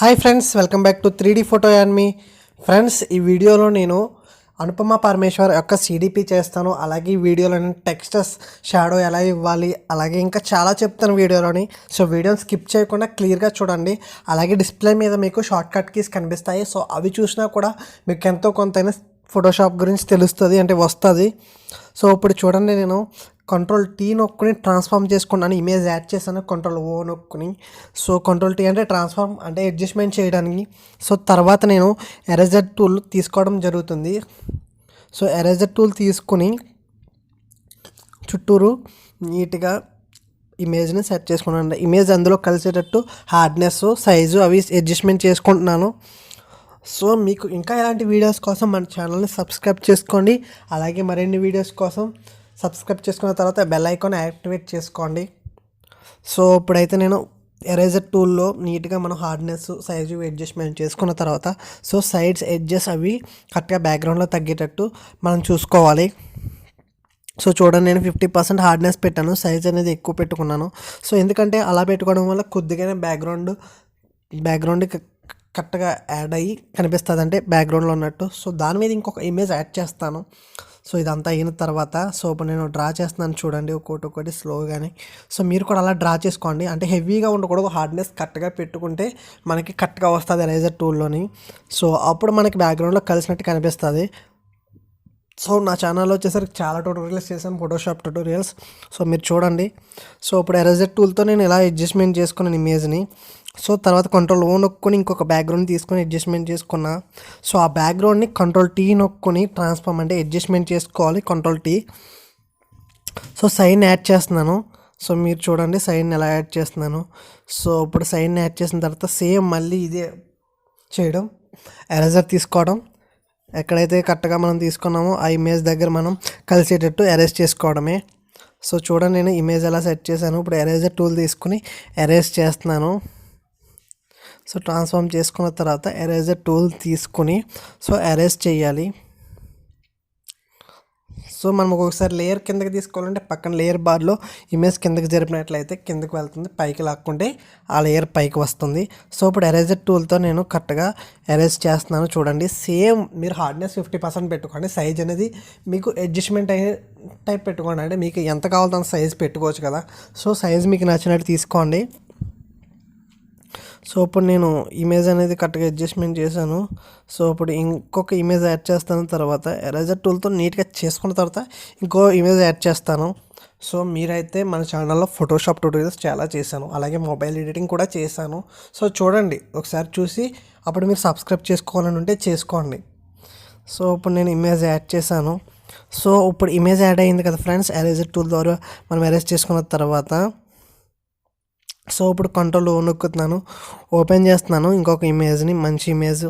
Hi friends, welcome back to 3D photo and me friends. ఈ వీడియోలో నేను అనుపమ పరమేశ్వర్ యొక్క CDP చేస్తాను. అలాగే ఈ వీడియోలో నేను టెక్స్టస్ షాడో ఎలా ఇవ్వాలి, అలాగే ఇంకా చాలా చెప్తాను వీడియోలోని. సో వీడియోని స్కిప్ చేయకుండా క్లియర్గా చూడండి. అలాగే డిస్ప్లే మీద మీకు షార్ట్ కట్ కీస్ కనిపిస్తాయి. సో అవి చూసినా కూడా మీకు ఎంతో కొంతైనా ఫోటోషాప్ గురించి తెలుస్తుంది, అంటే వస్తుంది. సో ఇప్పుడు చూడండి, నేను CTRL+T నొక్కుని ట్రాన్స్ఫార్మ్ చేసుకున్నాను. ఇమేజ్ యాడ్ చేశాను CTRL+O నొక్కుని. సో CTRL+T అంటే ట్రాన్స్ఫార్మ్, అంటే అడ్జస్ట్మెంట్ చేయడానికి. సో తర్వాత నేను ఎరేజర్ టూల్ తీసుకోవడం జరుగుతుంది. సో ఎరేజర్ టూల్ తీసుకుని చుట్టూరు నీట్గా ఇమేజ్ని సెట్ చేసుకున్నాను. ఇమేజ్ అందులో కలిసేటట్టు హార్డ్నెస్, సైజు అవి అడ్జస్ట్మెంట్ చేసుకుంటున్నాను. సో మీకు ఇంకా ఇలాంటి వీడియోస్ కోసం మన ఛానల్ని సబ్స్క్రైబ్ చేసుకోండి. అలాగే మరిన్ని వీడియోస్ కోసం సబ్స్క్రైబ్ చేసుకున్న తర్వాత బెల్ ఐకాన్ యాక్టివేట్ చేసుకోండి. సో ఇప్పుడైతే నేను ఎరేజర్ టూల్లో నీట్గా మనం హార్డ్నెస్, సైజు అడ్జస్ట్మెంట్ చేసుకున్న తర్వాత సో సైడ్స్ ఎడ్జెస్ అవి కరెక్ట్గా బ్యాక్గ్రౌండ్లో తగ్గేటట్టు మనం చూసుకోవాలి. సో చూడండి, నేను 50% హార్డ్నెస్ పెట్టాను, సైజ్ అనేది ఎక్కువ పెట్టుకున్నాను. సో ఎందుకంటే అలా పెట్టుకోవడం వల్ల కొద్దిగానే బ్యాక్గ్రౌండ్ కరెక్ట్గా యాడ్ అయ్యి కనిపిస్తుంది, అంటే బ్యాక్గ్రౌండ్లో ఉన్నట్టు. సో దాని మీద ఇంకొక ఇమేజ్ యాడ్ చేస్తాను. సో ఇదంతా అయిన తర్వాత సో ఇప్పుడు నేను డ్రా చేస్తున్నాను, చూడండి ఒక్కొక్కటి స్లోగానే. సో మీరు కూడా అలా డ్రా చేసుకోండి, అంటే హెవీగా ఉండకూడదు, హార్డ్నెస్ కరెక్ట్గా పెట్టుకుంటే మనకి కరెక్ట్గా వస్తుంది ఎరేజర్ టూల్లోని. సో అప్పుడు మనకి బ్యాక్గ్రౌండ్లో కలిసినట్టు కనిపిస్తుంది. సో నా ఛానల్లో వచ్చేసరికి చాలా ట్యూటోరియల్స్ చేశాను, ఫోటోషాప్ ట్యూటోరియల్స్. సో మీరు చూడండి. సో ఇప్పుడు ఎరేజర్ టూల్తో నేను ఇలా అడ్జస్ట్మెంట్ చేసుకున్నాను ఇమేజ్ని. సో తర్వాత CTRL+O నొక్కుని ఇంకొక బ్యాక్గ్రౌండ్ తీసుకొని అడ్జస్ట్మెంట్ చేసుకున్నా. సో ఆ బ్యాక్గ్రౌండ్ని CTRL+T నొక్కుని ట్రాన్స్ఫార్మ్, అంటే అడ్జస్ట్మెంట్ చేసుకోవాలి CTRL+T. సో సైన్ యాడ్ చేస్తున్నాను. సో మీరు చూడండి సైన్ ఎలా యాడ్ చేస్తున్నాను. సో ఇప్పుడు సైన్ యాడ్ చేసిన తర్వాత సేమ్ మళ్ళీ ఇదే చేయడం, ఎరేజర్ తీసుకోవడం, ఎక్కడైతే కరెక్ట్గా మనం తీసుకున్నామో ఆ ఇమేజ్ దగ్గర మనం కలిసేటట్టు ఎరేజ్ చేసుకోవడమే. సో చూడండి, నేను ఇమేజ్ ఎలా సెట్ చేశాను. ఇప్పుడు ఎరేజర్ టూల్ తీసుకుని ఎరేజ్ చేస్తున్నాను. సో ట్రాన్స్ఫార్మ్ చేసుకున్న తర్వాత ఎరేజర్ టూల్ తీసుకుని సో ఎరేజ్ చేయాలి. సో మనం ఒక్కొక్కసారి లేయర్ కిందకి తీసుకోవాలంటే పక్కన లేయర్ బార్లో ఇమేజ్ కిందకి జరిపినట్లయితే కిందకి వెళ్తుంది, పైకి లాక్కుంటే ఆ లేయర్ పైకి వస్తుంది. సో ఇప్పుడు ఎరేజర్ టూల్తో నేను కరెక్ట్గా ఎరేజ్ చేస్తున్నాను. చూడండి, సేమ్ మీరు హార్డ్నెస్ 50% పెట్టుకోండి, సైజ్ అనేది మీకు అడ్జస్ట్మెంట్ అయ్యే టైప్ పెట్టుకోండి, అంటే మీకు ఎంత కావాలో అంత సైజ్ పెట్టుకోవచ్చు కదా. సో సైజ్ మీకు నచ్చినట్టు తీసుకోండి. సో ఇప్పుడు నేను ఇమేజ్ అనేది కరెక్ట్గా అడ్జస్ట్మెంట్ చేశాను. సో ఇప్పుడు ఇంకొక ఇమేజ్ యాడ్ చేస్తాను. తర్వాత ఎరేజర్ టూల్తో నీట్గా చేసుకున్న తర్వాత ఇంకో ఇమేజ్ యాడ్ చేస్తాను. సో మీరైతే మన ఛానల్లో ఫోటోషాప్ ట్యూటోరియల్స్ చాలా చేశాను, అలాగే మొబైల్ ఎడిటింగ్ కూడా చేశాను. సో చూడండి, ఒకసారి చూసి అప్పుడు మీరు సబ్స్క్రైబ్ చేసుకోవాలని ఉంటే చేసుకోండి. సో ఇప్పుడు నేను ఇమేజ్ యాడ్ చేశాను. సో ఇప్పుడు ఇమేజ్ యాడ్ అయింది కదా ఫ్రెండ్స్, ఎరేజర్ టూల్ ద్వారా మనం ఎరేజ్ చేసుకున్న తర్వాత సో ఇప్పుడు CTRL+O నొక్కుతున్నాను, ఓపెన్ చేస్తున్నాను ఇంకొక ఇమేజ్ని, మంచి ఇమేజ్,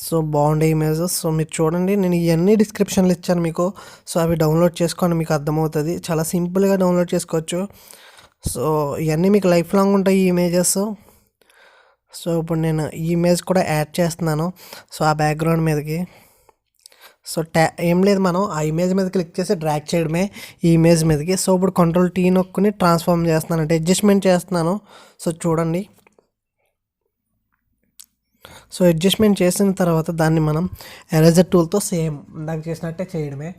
సో బాగుండే ఇమేజ్. సో మీరు చూడండి, నేను ఇవన్నీ డిస్క్రిప్షన్లు ఇచ్చాను మీకు. సో అవి డౌన్లోడ్ చేసుకోండి, మీకు అర్థమవుతుంది. చాలా సింపుల్గా డౌన్లోడ్ చేసుకోవచ్చు. సో ఇవన్నీ మీకు లైఫ్ లాంగ్ ఉంటాయి ఈ ఇమేజెస్. సో ఇప్పుడు నేను ఈ ఇమేజ్ కూడా యాడ్ చేస్తున్నాను. సో ఆ బ్యాక్గ్రౌండ్ మీదకి సో ఏం లేదు, మనం ఆ ఇమేజ్ మీద క్లిక్ చేసి డ్రాగ్ చేయడమే ఈ ఇమేజ్ మీదకి. సో ఇప్పుడు CTRL+T నొక్కుని ట్రాన్స్ఫార్మ్ చేస్తున్నాను, అంటే అడ్జస్ట్మెంట్ చేస్తున్నాను. సో చూడండి, సో అడ్జస్ట్మెంట్ చేసిన తర్వాత దాన్ని మనం ఎరేజర్ టూల్తో సేమ్ ఇందాక చేసినట్టే చేయడమే.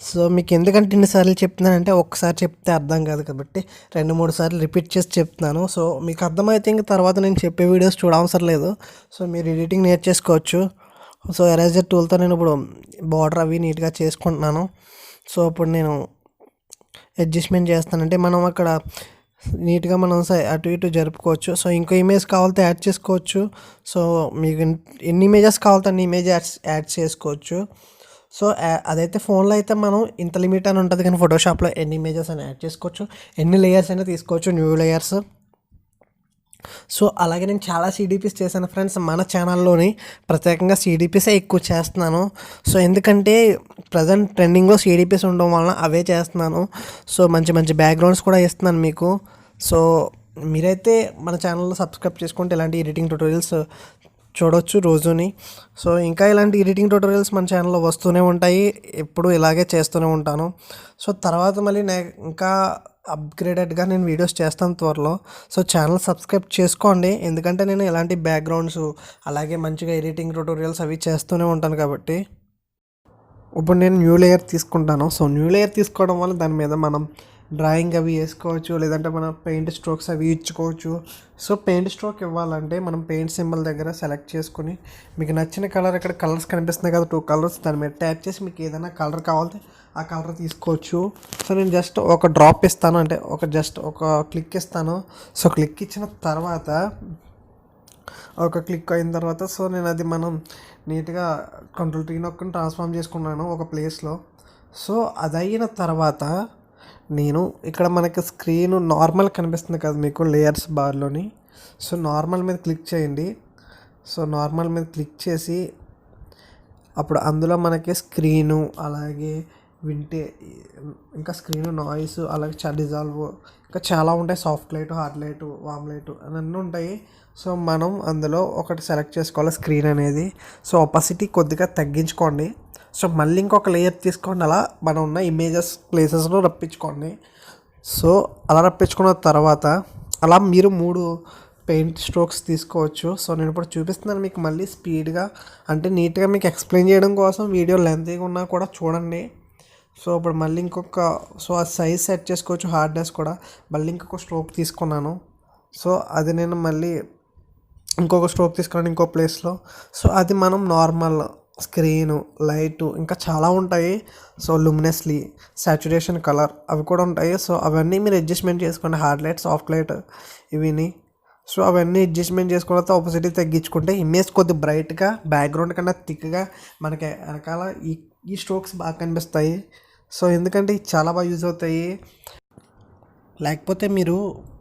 సో మీకు ఎందుకంటే ఇన్నిసార్లు చెప్తున్నానంటే ఒక్కసారి చెప్తే అర్థం కాదు కాబట్టి 2-3 సార్లు రిపీట్ చేసి చెప్తున్నాను. సో మీకు అర్థమైతే ఇంక తర్వాత నేను చెప్పే వీడియోస్ చూడవసరం లేదు. సో మీరు ఎడిటింగ్ నేర్చేసుకోవచ్చు. సో ఎరేజర్ టూల్తో నేను ఇప్పుడు బార్డర్ అవి నీట్గా చేసుకుంటున్నాను. సో ఇప్పుడు నేను అడ్జస్ట్మెంట్ చేస్తానంటే మనం అక్కడ నీట్గా మనం అటు ఇటు జరుపుకోవచ్చు. సో ఇంకో ఇమేజ్ కావాలంటే యాడ్ చేసుకోవచ్చు. సో మీకు ఎన్ని ఇమేజెస్ కావాలంటే అన్ని ఇమేజెస్ యాడ్ చేసుకోవచ్చు. సో అదైతే ఫోన్లో అయితే మనం ఇంత లిమిట్ అని ఉంటుంది, కానీ ఫోటోషాప్లో ఎన్ని ఇమేజెస్ అని యాడ్ చేసుకోవచ్చు, ఎన్ని లేయర్స్ అయినా తీసుకోవచ్చు, న్యూ లేయర్స్. సో అలాగే నేను చాలా CDPs చేశాను ఫ్రెండ్స్, మన ఛానల్లోని ప్రత్యేకంగా CDPసే ఎక్కువ చేస్తున్నాను. సో ఎందుకంటే ప్రజెంట్ ట్రెండింగ్లో CDPs ఉండడం వలన అవే చేస్తున్నాను. సో మంచి మంచి బ్యాక్గ్రౌండ్స్ కూడా ఇస్తున్నాను మీకు. సో మీరైతే మన ఛానల్లో సబ్స్క్రైబ్ చేసుకుంటే ఇలాంటి ఎడిటింగ్ ట్యూటోరియల్స్ చూడవచ్చు రోజుని. సో ఇంకా ఇలాంటి ఎడిటింగ్ ట్యూటోరియల్స్ మన ఛానల్లో వస్తూనే ఉంటాయి, ఎప్పుడు ఇలాగే చేస్తూనే ఉంటాను. సో తర్వాత మళ్ళీ ఇంకా అప్గ్రేడెడ్గా నేను వీడియోస్ చేస్తాను త్వరలో. సో ఛానల్ సబ్స్క్రైబ్ చేసుకోండి, ఎందుకంటే నేను ఇలాంటి బ్యాక్గ్రౌండ్స్ అలాగే మంచిగా ఎడిటింగ్ ట్యూటోరియల్స్ అవి చేస్తూనే ఉంటాను కాబట్టి. ఇప్పుడు నేను న్యూ లేయర్ తీసుకుంటాను. సో న్యూ లేయర్ తీసుకోవడం వల్ల దాని మీద మనం డ్రాయింగ్ అవి వేసుకోవచ్చు, లేదంటే మనం పెయింట్ స్ట్రోక్స్ అవి ఇచ్చుకోవచ్చు. సో పెయింట్ స్ట్రోక్ ఇవ్వాలంటే మనం పెయింట్ సింబల్ దగ్గర సెలెక్ట్ చేసుకుని మీకు నచ్చిన కలర్, ఇక్కడ కలర్స్ కనిపిస్తున్నాయి కదా 2 కలర్స్, దాని మీద ట్యాప్ చేసి మీకు ఏదైనా కలర్ కావాలంటే ఆ కలర్ తీసుకోవచ్చు. సో నేను జస్ట్ ఒక డ్రాప్ ఇస్తాను, అంటే ఒక క్లిక్ ఇస్తాను. సో క్లిక్ ఇచ్చిన తర్వాత క్లిక్ అయిన తర్వాత సో నేను అది మనం నీట్గా CTRL+T నొక్కుని ట్రాన్స్ఫార్మ్ చేసుకున్నాను ఒక ప్లేస్లో. సో అది అయిన తర్వాత నేను ఇక్కడ మనకి స్క్రీన్ నార్మల్ కనిపిస్తుంది కదా మీకు లేయర్స్ బార్లోని. సో నార్మల్ మీద క్లిక్ చేయండి. సో నార్మల్ మీద క్లిక్ చేసి అప్పుడు అందులో మనకి స్క్రీను, అలాగే ఇంకా స్క్రీను, నాయిస్, అలాగే డిజాల్వ్, ఇంకా చాలా ఉంటాయి. సాఫ్ట్ లైట్, హార్డ్ లైట్, వామ్ లైట్ అని అన్నీ ఉంటాయి. సో మనం అందులో ఒకటి సెలెక్ట్ చేసుకోవాలి స్క్రీన్ అనేది. సో ఒపాసిటీ కొద్దిగా తగ్గించుకోండి. సో మళ్ళీ ఇంకొక లేయర్ తీసుకోండి, అలా మనం ఉన్న ఇమేజెస్ ప్లేసెస్లో రప్పించుకోండి. సో అలా రప్పించుకున్న తర్వాత అలా మీరు 3 పెయింట్ స్ట్రోక్స్ తీసుకోవచ్చు. సో నేను ఇప్పుడు చూపిస్తున్నాను మీకు మళ్ళీ స్పీడ్గా, అంటే నీట్గా మీకు ఎక్స్ప్లెయిన్ చేయడం కోసం. వీడియో లెంతీగా ఉన్నా కూడా చూడండి. సో ఇప్పుడు మళ్ళీ సో ఆ సైజ్ సెట్ చేసుకోవచ్చు, హార్డ్నెస్ కూడా. మళ్ళీ ఇంకొక స్ట్రోక్ తీసుకున్నాను. సో అది నేను మళ్ళీ ఇంకొక స్ట్రోక్ తీసుకున్నాను ఇంకో ప్లేస్లో. సో అది మనం నార్మల్ స్క్రీను, లైటు, ఇంకా చాలా ఉంటాయి. సో లుమినస్లీ, సాచురేషన్, కలర్ అవి కూడా ఉంటాయి. సో అవన్నీ మీరు అడ్జస్ట్మెంట్ చేసుకోండి, హార్డ్ లైట్, సాఫ్ట్ లైట్ ఇవిని. సో అవన్నీ అడ్జస్ట్మెంట్ చేసుకున్న తర్వాత ఆపోజిటీ తగ్గించుకుంటే ఇమేజ్ కొద్ది బ్రైట్గా, బ్యాక్గ్రౌండ్ కన్నా థిక్గా మనకి వెనకాల ఈ స్ట్రోక్స్ బాగా కనిపిస్తాయి. సో ఎందుకంటే చాలా బాగా యూజ్ అవుతాయి. లేకపోతే మీరు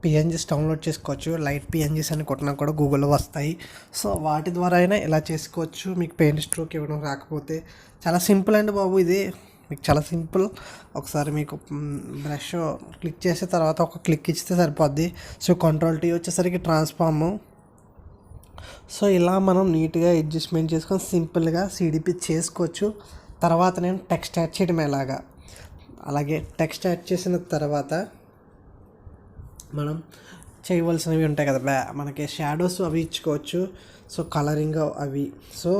పిఎన్జీస్ డౌన్లోడ్ చేసుకోవచ్చు, లైట్ పిఎన్జీస్ అని కొట్టినా కూడా గూగుల్లో వస్తాయి. సో వాటి ద్వారా అయినా ఇలా చేసుకోవచ్చు. మీకు పెయింట్ స్ట్రోక్ ఇవ్వడం రాకపోతే చాలా సింపుల్ అండి బాబు, ఇది మీకు చాలా సింపుల్. ఒకసారి మీకు బ్రష్ క్లిక్ చేసిన తర్వాత ఒక క్లిక్ ఇస్తే సరిపోద్ది. సో CTRL+T వచ్చేసరికి ట్రాన్స్ఫార్ము. సో ఇలా మనం నీట్గా అడ్జస్ట్మెంట్ చేసుకొని సింపుల్గా CDP చేసుకోవచ్చు. తర్వాత నేను టెక్స్ట్ యాడ్ చేయడం ఎలాగా, అలాగే టెక్స్ట్ యాడ్ చేసిన తర్వాత మనం చేయవలసినవి ఉంటాయి కదా, మనకి షాడోస్ అవి ఇచ్చుకోవచ్చు. సో కలరింగ్ అవి. సో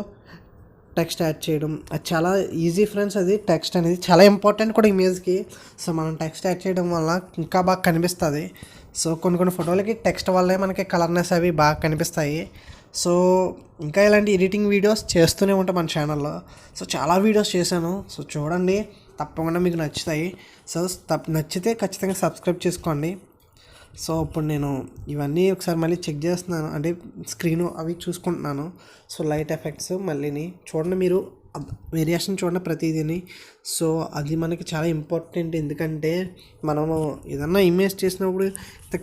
టెక్స్ట్ యాడ్ చేయడం అది చాలా ఈజీ ఫ్రెండ్స్. అది టెక్స్ట్ అనేది చాలా ఇంపార్టెంట్ కూడా ఇమేజ్కి. సో మనం టెక్స్ట్ యాడ్ చేయడం వల్ల ఇంకా బాగా కనిపిస్తుంది. సో కొన్ని ఫోటోలకి టెక్స్ట్ వల్లే మనకి కలర్నెస్ అవి బాగా కనిపిస్తాయి. సో ఇంకా ఇలాంటి ఎడిటింగ్ వీడియోస్ చేస్తూనే ఉంటాం మన ఛానల్లో. సో చాలా వీడియోస్ చేశాను. సో చూడండి, తప్పకుండా మీకు నచ్చుతాయి. సో నచ్చితే ఖచ్చితంగా సబ్స్క్రైబ్ చేసుకోండి. సో ఇప్పుడు నేను ఇవన్నీ ఒకసారి మళ్ళీ చెక్ చేస్తున్నాను, అంటే స్క్రీను అవి చూసుకుంటున్నాను. సో లైట్ ఎఫెక్ట్స్ మళ్ళీని చూడండి, మీరు వేరియేషన్ చూడండి ప్రతిదీని. సో అది మనకి చాలా ఇంపార్టెంట్, ఎందుకంటే మనము ఏదన్నా ఇమేజ్ చేసినప్పుడు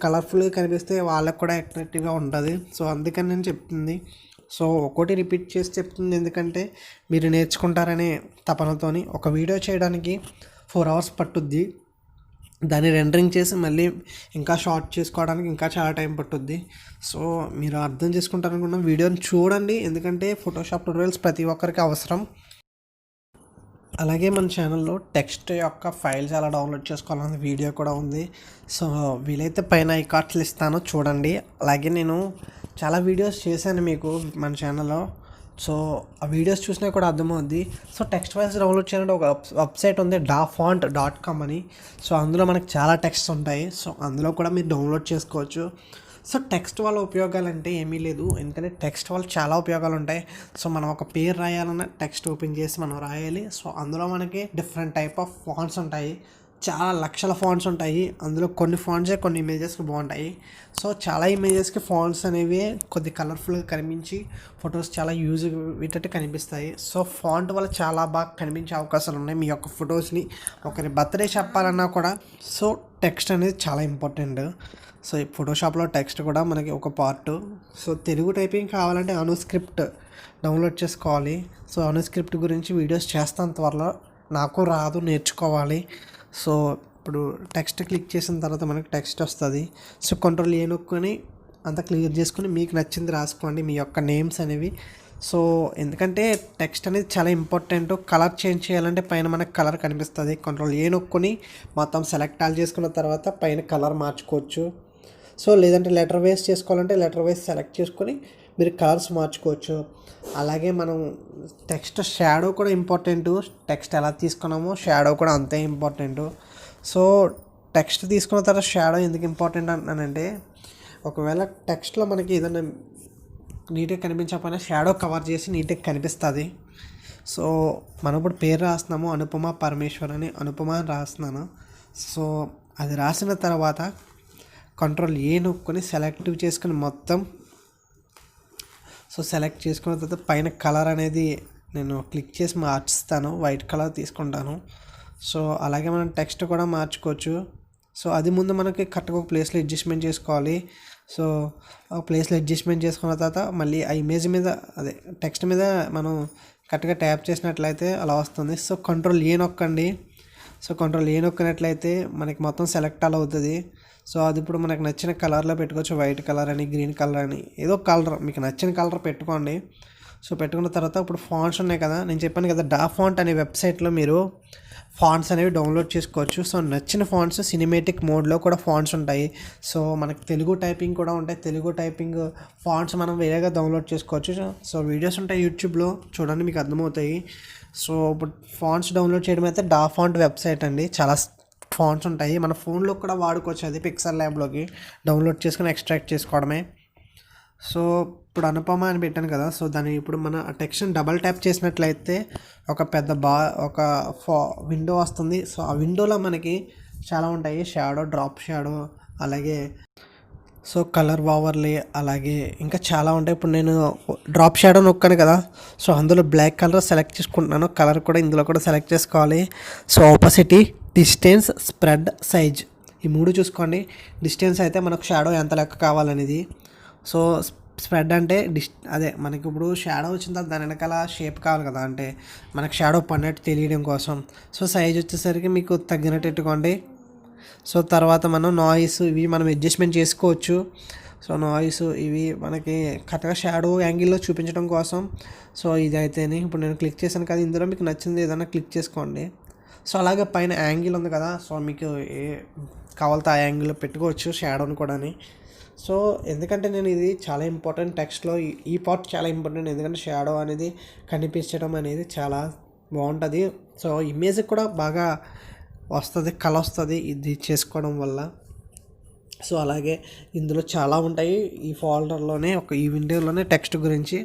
కలర్ఫుల్గా కనిపిస్తే వాళ్ళకు కూడా అట్రాక్టివ్గా ఉంటుంది. సో అందుకని నేను చెప్తుంది. సో ఒక్కోటి రిపీట్ చేసి చెప్తుంది, ఎందుకంటే మీరు నేర్చుకుంటారనే తపనతోని. ఒక వీడియో చేయడానికి 4 hours పట్టుద్ది, దాన్ని రెండరింగ్ చేసి మళ్ళీ ఇంకా షార్ట్ చేసుకోవడానికి ఇంకా చాలా టైం పట్టుద్ది. సో మీరు అర్థం చేసుకుంటారనుకున్న వీడియోని చూడండి, ఎందుకంటే ఫోటోషాప్ ట్యూటోరియల్స్ ప్రతి ఒక్కరికి అవసరం. అలాగే మన ఛానల్లో టెక్స్ట్ యొక్క ఫైల్స్ ఎలా డౌన్లోడ్ చేసుకోవాలన్న వీడియో కూడా ఉంది. సో వీలైతే పైన ఐకార్డ్స్లు ఇస్తాను, చూడండి. అలాగే నేను చాలా వీడియోస్ చేశాను మీకు మన ఛానల్లో. సో ఆ వీడియోస్ చూసినా కూడా అర్థమవుద్ది. సో టెక్స్ట్ ఫైల్స్ డౌన్లోడ్ చేయాలంటే ఒక వెబ్సైట్ ఉంది, dafont.com అని. సో అందులో మనకు చాలా టెక్స్ట్ ఉంటాయి. సో అందులో కూడా మీరు డౌన్లోడ్ చేసుకోవచ్చు. సో టెక్స్ట్ వల్ల ఉపయోగాలు అంటే ఏమీ లేదు, ఎందుకంటే టెక్స్ట్ వల్ల చాలా ఉపయోగాలు ఉంటాయి. సో మనం ఒక పేరు రాయాలన్నా టెక్స్ట్ ఓపెన్ చేసి మనం రాయాలి. సో అందులో మనకి డిఫరెంట్ టైప్ ఆఫ్ ఫాంట్స్ ఉంటాయి, చాలా లక్షల ఫాంట్స్ ఉంటాయి. అందులో కొన్ని ఫాంట్సే కొన్ని ఇమేజెస్కి బాగుంటాయి. సో చాలా ఇమేజెస్కి ఫాంట్స్ అనేవి కొద్ది కలర్ఫుల్గా కనిపించి ఫొటోస్ చాలా యూజ్ అయ్యేటట్టు కనిపిస్తాయి. సో ఫాంట్ వల్ల చాలా బాగా కనిపించే అవకాశాలు ఉన్నాయి మీ యొక్క ఫొటోస్ని. ఒకరి బర్త్డే చెప్పాలన్నా కూడా సో టెక్స్ట్ అనేది చాలా ఇంపార్టెంట్. సో ఈ ఫోటోషాప్లో టెక్స్ట్ కూడా మనకి ఒక పార్ట్. సో తెలుగు టైపింగ్ కావాలంటే అనుస్క్రిప్ట్ డౌన్లోడ్ చేసుకోవాలి. సో అనుస్క్రిప్ట్ గురించి వీడియోస్ చేస్తాను త్వరలో, నాకు రాదు, నేర్చుకోవాలి. సో ఇప్పుడు టెక్స్ట్ క్లిక్ చేసిన తర్వాత మనకి టెక్స్ట్ వస్తుంది. సో CTRL+A నొక్కుని అంతా క్లియర్ చేసుకుని మీకు నచ్చింది రాసుకోండి, మీ యొక్క నేమ్స్ అనేవి. సో ఎందుకంటే టెక్స్ట్ అనేది చాలా ఇంపార్టెంట్. కలర్ చేంజ్ చేయాలంటే పైన మనకు కలర్ కనిపిస్తుంది. CTRL+A నొక్కుని మొత్తం సెలెక్ట్ ఆల్ చేసుకున్న తర్వాత పైన కలర్ మార్చుకోవచ్చు. సో లేదంటే లెటర్ వైస్ చేసుకోవాలంటే లెటర్ వైస్ సెలెక్ట్ చేసుకొని మీరు కలర్స్ మార్చుకోవచ్చు. అలాగే మనం టెక్స్ట్ షాడో కూడా ఇంపార్టెంట్. టెక్స్ట్ ఎలా తీసుకున్నామో షాడో కూడా అంతే ఇంపార్టెంట్. సో టెక్స్ట్ తీసుకున్న తర్వాత షాడో ఎందుకు ఇంపార్టెంట్ అంటున్నానంటే, ఒకవేళ టెక్స్ట్లో మనకి ఏదైనా నీట్గా కనిపించకపోయినా షాడో కవర్ చేసి నీట్గా కనిపిస్తుంది. సో మనం ఇప్పుడు పేరు రాస్తున్నాము, అనుపమ పరమేశ్వర్ అని, అనుపమ అని రాస్తున్నాను. సో అది రాసిన తర్వాత CTRL+A నొక్కుని సెలెక్ట్ చేసుకుని మొత్తం సో సెలెక్ట్ చేసుకున్న తర్వాత పైన కలర్ అనేది నేను క్లిక్ చేసి మార్చుతాను, వైట్ కలర్ తీసుకుంటాను. సో అలాగే మనం టెక్స్ట్ కూడా మార్చుకోవచ్చు. సో అది ముందు మనకి కరెక్ట్గా ఒక ప్లేస్లో అడ్జస్ట్మెంట్ చేసుకోవాలి. సో ఆ ప్లేస్లో అడ్జస్ట్మెంట్ చేసుకున్న తర్వాత మళ్ళీ ఆ ఇమేజ్ మీద అదే టెక్స్ట్ మీద మనం కరెక్ట్గా ట్యాప్ చేసినట్లయితే అలా వస్తుంది. సో CTRL+A నొక్కండి. సో CTRL+A నొక్కినట్లయితే మనకి మొత్తం సెలెక్ట్ అలా అవుతుంది. సో అది ఇప్పుడు మనకు నచ్చిన కలర్లో పెట్టుకోవచ్చు. వైట్ కలర్ అని, గ్రీన్ కలర్ అని, ఏదో కలర్ మీకు నచ్చిన కలర్ పెట్టుకోండి. సో పెట్టుకున్న తర్వాత ఇప్పుడు ఫాంట్స్ ఉన్నాయి కదా, నేను చెప్పాను కదా డాఫాంట్ అనే వెబ్సైట్లో మీరు ఫాంట్స్ అనేవి డౌన్లోడ్ చేసుకోవచ్చు. సో నచ్చిన ఫాంట్స్ సినిమేటిక్ మోడ్లో కూడా ఫాంట్స్ ఉంటాయి. సో మనకి తెలుగు టైపింగ్ కూడా ఉంటాయి. తెలుగు టైపింగ్ ఫాంట్స్ మనం వేరేగా డౌన్లోడ్ చేసుకోవచ్చు. సో వీడియోస్ ఉంటాయి యూట్యూబ్లో, చూడండి మీకు అర్థమవుతాయి. సో ఇప్పుడు ఫాంట్స్ డౌన్లోడ్ చేయడం అయితే డాఫాంట్ వెబ్సైట్ అండి. చాలా ఫాంట్స్ ఉంటాయి, మన ఫోన్లో కూడా వాడుకోవచ్చు. అది Pixellabలోకి డౌన్లోడ్ చేసుకుని ఎక్స్ట్రాక్ట్ చేసుకోవడమే. సో ఇప్పుడు అనుపమ అని పెట్టాను కదా, సో దాన్ని ఇప్పుడు మన టెక్స్ట్ని డబల్ ట్యాప్ చేసినట్లయితే ఒక పెద్ద ఒక విండో వస్తుంది. సో ఆ విండోలో మనకి చాలా ఉంటాయి, షాడో, డ్రాప్ షాడో, అలాగే సో కలర్ ఓవర్లే, అలాగే ఇంకా చాలా ఉంటాయి. ఇప్పుడు నేను డ్రాప్ షాడో నొక్కాను కదా, సో అందులో బ్లాక్ కలర్ సెలెక్ట్ చేసుకుంటున్నాను. కలర్ కూడా ఇందులో కూడా సెలెక్ట్ చేసుకోవాలి. సో ఆపోసిటీ, డిస్టెన్స్, స్ప్రెడ్, సైజ్, ఈ మూడు చూసుకోండి. డిస్టెన్స్ అయితే మనకు షాడో ఎంత లెక్క కావాలనేది. సో స్ప్రెడ్ అంటే అదే మనకి ఇప్పుడు షాడో వచ్చిన తర్వాత దాని వెనకాల షేప్ కావాలి కదా, అంటే మనకు షాడో పడినట్టు తెలియడం కోసం. సో సైజ్ వచ్చేసరికి మీకు తగ్గినట్టు పెట్టుకోండి. సో తర్వాత మనం నాయిస్ ఇవి మనం అడ్జస్ట్మెంట్ చేసుకోవచ్చు. సో నాయిస్ ఇవి మనకి కరెక్ట్గా షాడో యాంగిల్లో చూపించడం కోసం. సో ఇది అయితేనే ఇప్పుడు నేను క్లిక్ చేశాను కదా, ఇందులో మీకు నచ్చింది ఏదైనా క్లిక్ చేసుకోండి. సో అలాగే పైన యాంగిల్ ఉంది కదా, సో మీకు ఏ కావాలితే ఆ యాంగిల్లో పెట్టుకోవచ్చు షాడోని కూడా. సో ఎందుకంటే నేను ఇది చాలా ఇంపార్టెంట్ టెక్స్ట్లో ఈ పార్ట్ చాలా ఇంపార్టెంట్, ఎందుకంటే షాడో అనేది కనిపించడం అనేది చాలా బాగుంటుంది. సో ఇమేజ్ కూడా బాగా వస్తుంది, కళ వస్తుంది ఇది చేసుకోవడం వల్ల. సో అలాగే ఇందులో చాలా ఉంటాయి ఈ ఫోల్డర్లోనే, ఈ విండోలోనే టెక్స్ట్ గురించి.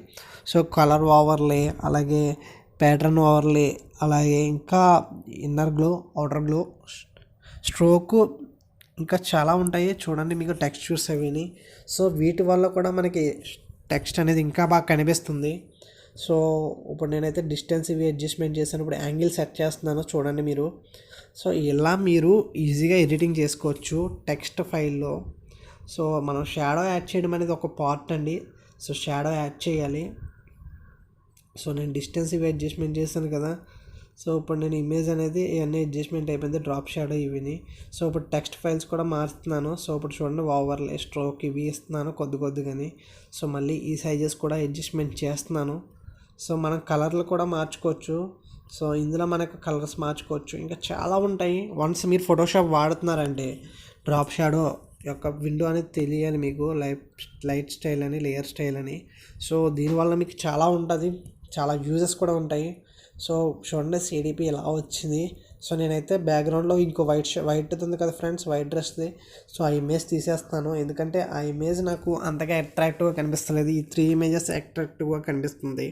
సో కలర్ ఓవర్లే, అలాగే ప్యాటర్న్ ఓవర్లే, అలాగే ఇంకా inner glow, outer glow, stroke, ఇంకా చాలా ఉంటాయి చూడండి మీకు టెక్స్చర్స్ అవిని. సో వీటి వల్ల కూడా మనకి టెక్స్ట్ అనేది ఇంకా బాగా కనిపిస్తుంది. సో ఇప్పుడు నేనైతే డిస్టెన్స్ ఇవి అడ్జస్ట్మెంట్ చేశాను. ఇప్పుడు యాంగిల్ సెట్ చేస్తున్నాను చూడండి మీరు. సో ఇలా మీరు ఈజీగా ఎడిటింగ్ చేసుకోవచ్చు టెక్స్ట్ ఫైల్లో. సో మనం షాడో యాడ్ చేయడం అనేది ఒక పార్ట్ అండి. సో షాడో యాడ్ చేయాలి. సో నేను డిస్టెన్స్ ఇవి అడ్జస్ట్మెంట్ చేశాను కదా, సో ఇప్పుడు నేను ఇమేజ్ అనేది ఇవన్నీ అడ్జస్ట్మెంట్ అయిపోయింది, డ్రాప్ షాడో ఇవిని. సో ఇప్పుడు టెక్స్ట్ ఫైల్స్ కూడా మారుస్తున్నాను. సో ఇప్పుడు చూడండి ఓవర్లే, స్ట్రోక్ ఇవి ఇస్తున్నాను కొద్దిగాని. సో మళ్ళీ ఈ సైజెస్ కూడా అడ్జస్ట్మెంట్ చేస్తున్నాను. సో మనం కలర్లు కూడా మార్చుకోవచ్చు. సో ఇందులో మనకు కలర్స్ మార్చుకోవచ్చు, ఇంకా చాలా ఉంటాయి. వన్స్ మీరు ఫోటోషాప్ వాడుతున్నారంటే డ్రాప్ షాడో యొక్క విండో అనేది తెలియాలి మీకు, లైట్ స్టైల్ అని, లేయర్ స్టైల్ అని. సో దీనివల్ల మీకు చాలా ఉంటుంది, చాలా యూజెస్ కూడా ఉంటాయి. సో చూడండి CDP ఎలా వచ్చింది. సో నేనైతే బ్యాక్గ్రౌండ్లో ఇంకో వైట్ ఉంది కదా ఫ్రెండ్స్, వైట్ డ్రెస్ది. సో ఆ ఇమేజ్ తీసేస్తాను, ఎందుకంటే ఆ ఇమేజ్ నాకు అంతగా అట్రాక్టివ్గా కనిపిస్తలేదు. ఈ 3 ఇమేజెస్ అట్రాక్టివ్గా కనిపిస్తుంది.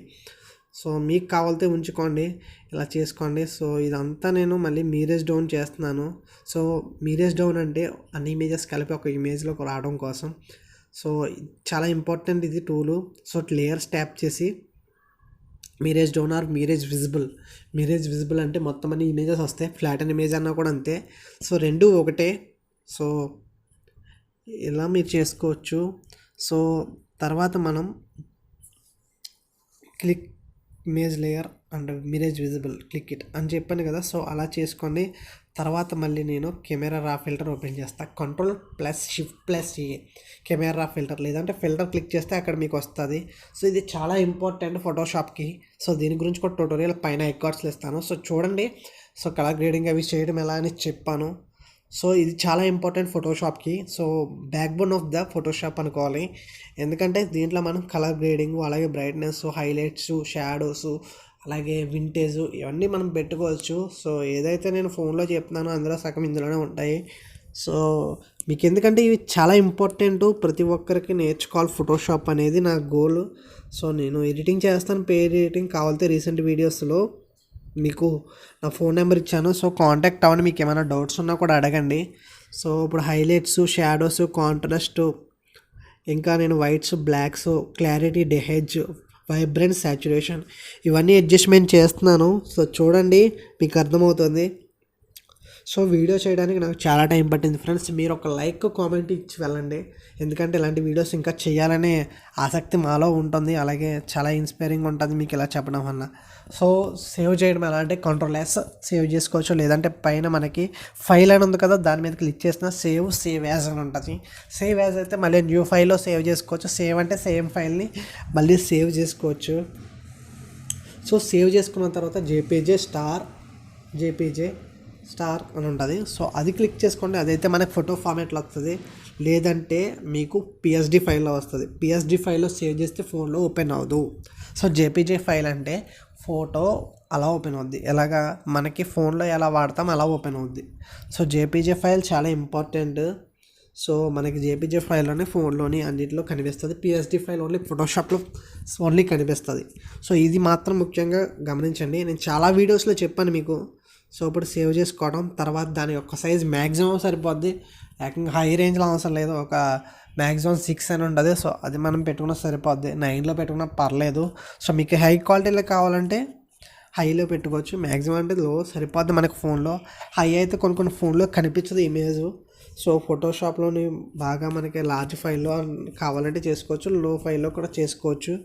సో మీకు కావాలితే ఉంచుకోండి, ఇలా చేసుకోండి. సో ఇదంతా నేను మళ్ళీ మీరేజ్ డౌన్ చేస్తున్నాను. సో మీరేజ్ డౌన్ అంటే అన్ని ఇమేజెస్ కలిపి ఒక ఇమేజ్లోకి రావడం కోసం. సో చాలా ఇంపార్టెంట్ ఇది టూలు. సో లేయర్స్ ట్యాప్ చేసి మీరేజ్ డౌన్ ఆర్ మీరేజ్ విజిబుల్ అంటే మొత్తం అన్ని ఇమేజెస్ వస్తాయి. ఫ్లాట్ అండ్ ఇమేజ్ అన్నా కూడా అంతే. సో రెండు ఒకటే. సో ఇలా మీరు చేసుకోవచ్చు. సో తర్వాత మనం click image layer and merge visible, click it అని చెప్పాను కదా. సో అలా చేసుకోండి. తర్వాత మళ్ళీ నేను కెమెరా రా ఫిల్టర్ ఓపెన్ చేస్తాను. CTRL+SHIFT+A కెమెరా రా ఫిల్టర్, లేదంటే ఫిల్టర్ క్లిక్ చేస్తే అక్కడ మీకు వస్తుంది. సో ఇది చాలా ఇంపార్టెంట్ ఫోటోషాప్కి. సో దీని గురించి కూడా ట్యూటోరియల్ పైన ఐకార్డ్స్లో ఇస్తాను. సో చూడండి. సో కలర్ గ్రేడింగ్ అవి చేయడం ఎలా అని చెప్పాను. సో ఇది చాలా ఇంపార్టెంట్ ఫోటోషాప్కి. So backbone of the Photoshop అనుకోవాలి. ఎందుకంటే దీంట్లో మనం కలర్ గ్రేడింగ్, అలాగే బ్రైట్నెస్, హైలైట్స్, షాడోస్, అలాగే వింటేజ్ ఇవన్నీ మనం పెట్టుకోవచ్చు. సో ఏదైతే నేను ఫోన్లో చెప్తున్నానో అందులో సగం ఇందులోనే ఉంటాయి. సో మీకు ఎందుకంటే ఇవి చాలా ఇంపార్టెంట్, ప్రతి ఒక్కరికి నేర్చుకోవాలి ఫోటోషాప్ అనేది నా గోల్. సో నేను ఎడిటింగ్ చేస్తాను, పెయిడ్ ఎడిటింగ్. కావాలంటే రీసెంట్ వీడియోస్లో మీకు నా ఫోన్ నెంబర్ ఇచ్చాను. సో కాంటాక్ట్ అవ్వండి, మీకు ఏమైనా డౌట్స్ ఉన్నా కూడా అడగండి. సో ఇప్పుడు హైలైట్స్, షాడోస్, కాంట్రాస్ట్, ఇంకా నేను whites, blacks, clarity, dehaze, vibrant, saturation ఇవన్నీ అడ్జస్ట్మెంట్ చేస్తున్నాను. సో చూడండి, మీకు అర్థమవుతుంది. సో వీడియో చేయడానికి నాకు చాలా టైం పట్టింది ఫ్రెండ్స్. మీరు ఒక లైక్, కామెంట్ ఇచ్చి వెళ్ళండి. ఎందుకంటే ఇలాంటి వీడియోస్ ఇంకా చేయాలనే ఆసక్తి మాలో ఉంటుంది, అలాగే చాలా ఇన్స్పైరింగ్ ఉంటుంది మీకు ఇలా చెప్పడం వల్ల. సో సేవ్ చేయడం ఎలా అంటే CTRL+S సేవ్ చేసుకోవచ్చు, లేదంటే పైన మనకి ఫైల్ అని ఉంది కదా, దాని మీద క్లిక్ చేసిన సేవ్ యాజ్ అని ఉంటుంది. సేవ్ యాజ్ అయితే మళ్ళీ న్యూ ఫైల్లో సేవ్ చేసుకోవచ్చు. సేవ్ అంటే సేమ్ ఫైల్ని మళ్ళీ సేవ్ చేసుకోవచ్చు. సో సేవ్ చేసుకున్న తర్వాత జేపీజే స్టార్ అని ఉంటుంది. సో అది క్లిక్ చేసుకోండి, అదైతే మనకు ఫోటో ఫార్మేట్లో వస్తుంది. లేదంటే మీకు పిఎస్డి ఫైల్లో వస్తుంది. పిఎస్డి ఫైల్లో సేవ్ చేస్తే ఫోన్లో ఓపెన్ అవ్వదు. సో జేపీజే ఫైల్ అంటే ఫోటో అలా ఓపెన్ అవుద్ది. ఎలాగా మనకి ఫోన్లో ఎలా వాడతాం అలా ఓపెన్ అవుద్ది. సో జేపీజే ఫైల్ చాలా ఇంపార్టెంట్. సో మనకి జేపీజే ఫైల్లోనే ఫోన్లోని అన్నింటిలో కనిపిస్తుంది. పిఎస్డి ఫైల్ ఓన్లీ ఫోటోషాప్లో ఓన్లీ కనిపిస్తుంది. సో ఇది మాత్రం ముఖ్యంగా గమనించండి. నేను చాలా వీడియోస్లో చెప్పాను మీకు. సో ఇప్పుడు సేవ్ చేసుకోవడం, తర్వాత దాని యొక్క సైజ్ మ్యాక్సిమం సరిపోద్ది. ఏకంగా హై రేంజ్లో అవసరం లేదు, ఒక మ్యాక్సిమం 6 అని ఉంటుంది. సో అది మనం పెట్టుకున్న సరిపోద్ది, 9లో పెట్టుకున్నా పర్లేదు. సో మీకు హై క్వాలిటీలో కావాలంటే హైలో పెట్టుకోవచ్చు, మ్యాక్సిమం అంటే లో సరిపోద్ది మనకు ఫోన్లో. హై అయితే కొన్ని ఫోన్లో కనిపించదు ఇమేజ్. సో ఫోటోషాప్లోని బాగా మనకి లార్జ్ ఫైల్లో కావాలంటే చేసుకోవచ్చు, లో ఫైల్లో కూడా చేసుకోవచ్చు.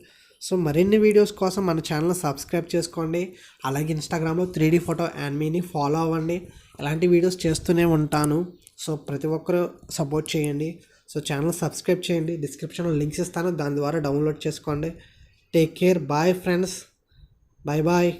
సో మరిన్ని వీడియోస్ కోసం మన ఛానల్ సబ్స్క్రైబ్ చేసుకోండి. అలాగే ఇన్స్టాగ్రామ్లో 3D ఫోటో యాన్మీని ఫాలో అవ్వండి. ఇలాంటి వీడియోస్ చేస్తూనే ఉంటాను. సో ప్రతి ఒక్కరూ సపోర్ట్ చేయండి. సో ఛానల్ సబ్స్క్రైబ్ చేయండి, డిస్క్రిప్షన్లో లింక్స్ ఇస్తాను, దాని ద్వారా డౌన్లోడ్ చేసుకోండి. Take care, bye friends, bye.